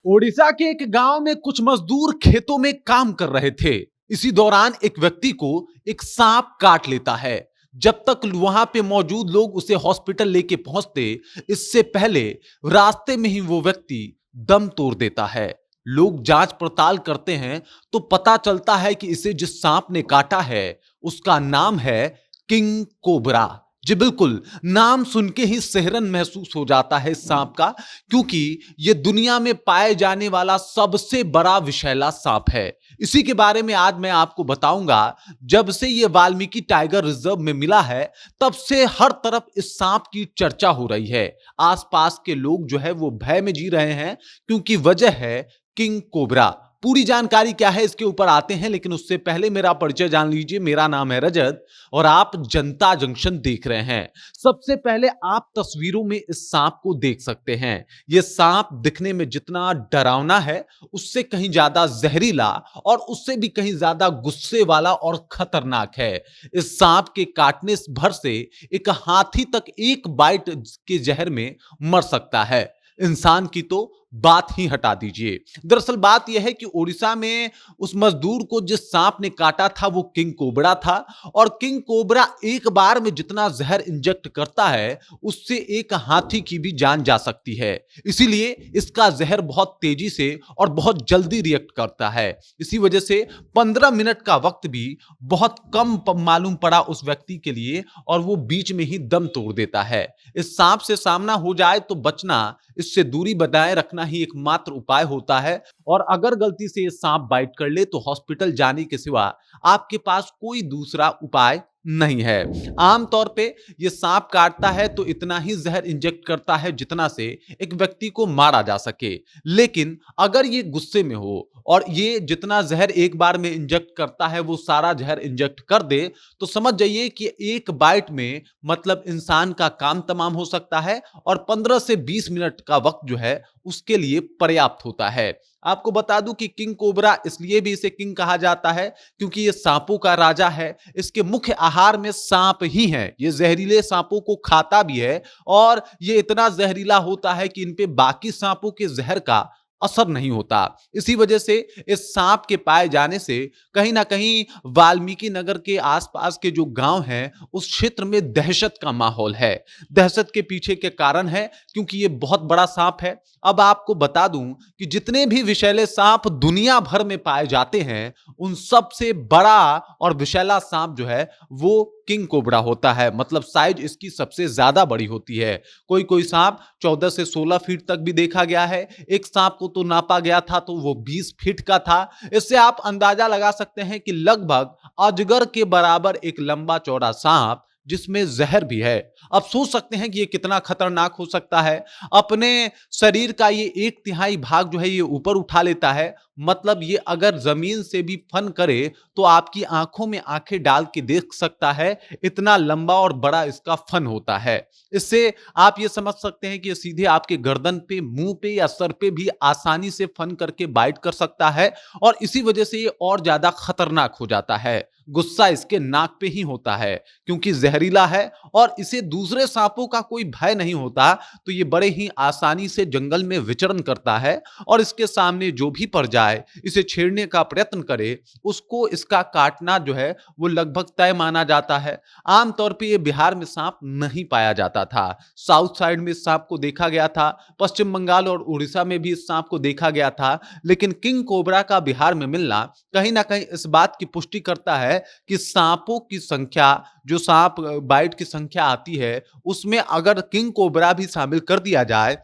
ओडिशा के एक गांव में कुछ मजदूर खेतों में काम कर रहे थे। इसी दौरान एक व्यक्ति को एक सांप काट लेता है। जब तक वहां पे मौजूद लोग उसे हॉस्पिटल लेके पहुंचते, इससे पहले रास्ते में ही वो व्यक्ति दम तोड़ देता है। लोग जांच पड़ताल करते हैं तो पता चलता है कि इसे जिस सांप ने काटा है उसका नाम है किंग कोबरा। जी बिल्कुल, नाम सुन के ही सिहरन महसूस हो जाता है इस सांप का, क्योंकि यह दुनिया में पाए जाने वाला सबसे बड़ा विषैला सांप है। इसी के बारे में आज मैं आपको बताऊंगा। जब से यह वाल्मीकि टाइगर रिजर्व में मिला है, तब से हर तरफ इस सांप की चर्चा हो रही है। आसपास के लोग जो है वो भय में जी रहे हैं, क्योंकि वजह है किंग कोबरा। पूरी जानकारी क्या है इसके ऊपर आते हैं, लेकिन उससे पहले मेरा परिचय जान लीजिए। मेरा नाम है रजत और आप जनता जंक्शन देख रहे हैं। सबसे पहले आप तस्वीरों में इस सांप को देख सकते हैं। यह सांप दिखने में जितना डरावना है, उससे कहीं ज्यादा जहरीला और उससे भी कहीं ज्यादा गुस्से वाला और खतरनाक है। इस सांप के काटने भर से एक हाथी तक एक बाइट के जहर में मर सकता है। इंसान की तो बात ही हटा दीजिए। दरअसल बात यह है कि ओडिशा में उस मजदूर को जिस सांप ने काटा था वो किंग कोबरा था, और किंग कोबरा एक बार में जितना जहर इंजेक्ट करता है, उससे एक हाथी की भी जान जा सकती है। इसीलिए इसका जहर बहुत तेजी से और बहुत जल्दी रिएक्ट करता है। इसी वजह से 15 मिनट का वक्त भी बहुत कम मालूम पड़ा उस व्यक्ति के लिए, और वो बीच में ही दम तोड़ देता है। इस सांप से सामना हो जाए तो बचना, इससे दूरी बनाए रखना ही एकमात्र उपाय होता है। और अगर गलती से ये सांप बाइट कर ले तो हॉस्पिटल जाने के सिवा आपके पास कोई दूसरा उपाय नहीं है। आमतौर पे ये सांप काटता है तो इतना ही जहर इंजेक्ट करता है जितना से एक व्यक्ति को मारा जा सके। लेकिन अगर ये गुस्से में हो और ये जितना जहर एक बार में इंजेक्ट करता है वो सारा जहर इंजेक्ट कर दे, तो समझ जाइए कि एक बाइट में मतलब इंसान का काम तमाम हो सकता है, और 15 से 20 मिनट का वक्त जो है उसके लिए पर्याप्त होता है। आपको बता दूं कि किंग कोबरा इसलिए भी इसे किंग कहा जाता है क्योंकि ये सांपों का राजा है। इसके मुख्य आहार में सांप ही है। ये जहरीले सांपों को खाता भी है, और ये इतना जहरीला होता है कि इन पे बाकी सांपों के जहर का असर नहीं होता। इसी वजह से इस सांप के पाए जाने से कहीं ना कहीं वाल्मीकि नगर के आसपास के जो गांव हैं उस क्षेत्र में दहशत का माहौल है। दहशत के पीछे के कारण है क्योंकि ये बहुत बड़ा सांप है। अब आपको बता दूं कि जितने भी विषैले सांप दुनिया भर में पाए जाते हैं, उन सबसे बड़ा और विषैला सांप जो है वो किंग कोबरा होता है। मतलब साइज इसकी सबसे ज्यादा बड़ी होती है। कोई कोई सांप 14 से 16 फीट तक भी देखा गया है। एक सांप को तो नापा गया था तो वो 20 फीट का था। इससे आप अंदाजा लगा सकते हैं कि लगभग अजगर के बराबर एक लंबा चौड़ा सांप जिसमें जहर भी है। अब सोच सकते हैं कि ये कितना खतरनाक हो सकता है। अपने शरीर का ये 1/3 भाग जो है ये ऊपर उठा लेता है। मतलब ये अगर जमीन से भी फन करे तो आपकी आंखों में आंखें डाल के देख सकता है, इतना लंबा और बड़ा इसका फन होता है। इससे आप ये समझ सकते हैं कि ये सीधे आपके गर्दन पे, मुंह पे या सर पे भी आसानी से फन करके बाइट कर सकता है, और इसी वजह से ये और ज्यादा खतरनाक हो जाता है। गुस्सा इसके नाक पे ही होता है क्योंकि जहरीला है और इसे दूसरे सांपों का कोई भय नहीं होता, तो ये बड़े ही आसानी से जंगल में विचरण करता है, और इसके सामने जो भी पड़ जाए, इसे छेड़ने का प्रयत्न करे, उसको इसका काटना जो है वो लगभग तय माना जाता है। आमतौर पे ये बिहार में सांप नहीं पाया जाता था। साउथ साइड में इस सांप को देखा गया था, पश्चिम बंगाल और उड़ीसा में भी इस सांप को देखा गया था। लेकिन किंग कोबरा का बिहार में मिलना कहीं ना कहीं इस बात की पुष्टि करता है कि सांपों की संख्या, जो सांप बाइट की संख्या आती है, उसमें अगर किंग कोबरा भी शामिल कर दिया जाए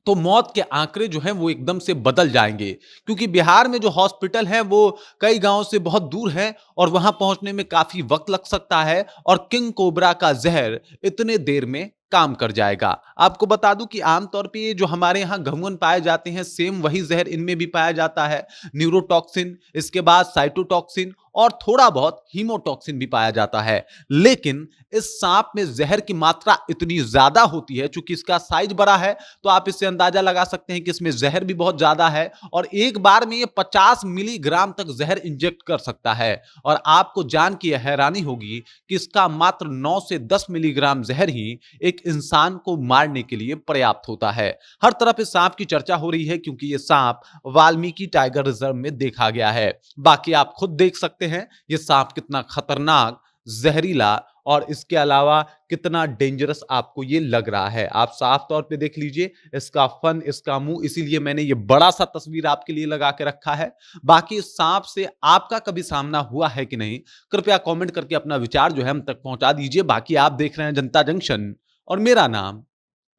तो मौत के आंकड़े जो हैं वो एकदम से बदल जाएंगे। क्योंकि बिहार में जो हॉस्पिटल है वो कई गांवों से बहुत दूर है और वहां पहुंचने में काफी वक्त लग सकता है, और किंग कोबरा का जहर इतने देर में काम कर जाएगा। आपको बता दूं कि आमतौर पे ये जो हमारे यहाँ घुंघन पाए जाते हैं, सेम वही जहर इनमें भी पाया जाता है। न्यूरोटॉक्सिन, इसके बाद साइटोटॉक्सिन और थोड़ा बहुत हीमोटॉक्सिन भी पाया जाता है। लेकिन इस सांप में जहर की मात्रा इतनी ज्यादा होती है, चूंकि इसका साइज बड़ा है तो आप इससे अंदाजा लगा सकते हैं कि इसमें जहर भी बहुत ज्यादा है और एक बार में ये 50 मिलीग्राम तक जहर इंजेक्ट कर सकता है। और आपको जान के हैरानी होगी कि इसका मात्र 9 से 10 मिलीग्राम जहर ही एक इंसान को मारने के लिए पर्याप्त होता है। हर तरफ इस सांप की चर्चा हो रही है क्योंकि ये सांप वाल्मीकि टाइगर रिजर्व में देखा गया है। बाकी आप खुद देख सकते हैं ये सांप कितना खतरनाक, जहरीला और इसके अलावा कितना डेंजरस आपको ये लग रहा है। आप साफ तौर पे देख लीजिए इसका फन, इसका मुंह, इसीलिए मैंने ये बड़ा सा तस्वीर आपके लिए लगा के रखा है। बाकी इस सांप से आपका कभी सामना हुआ है कि नहीं, कृपया कमेंट करके अपना विचार जो है हम तक पहुंचा दीजिए। बाकी आप देख रहे हैं जनता जंक्शन और मेरा नाम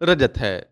रजत है।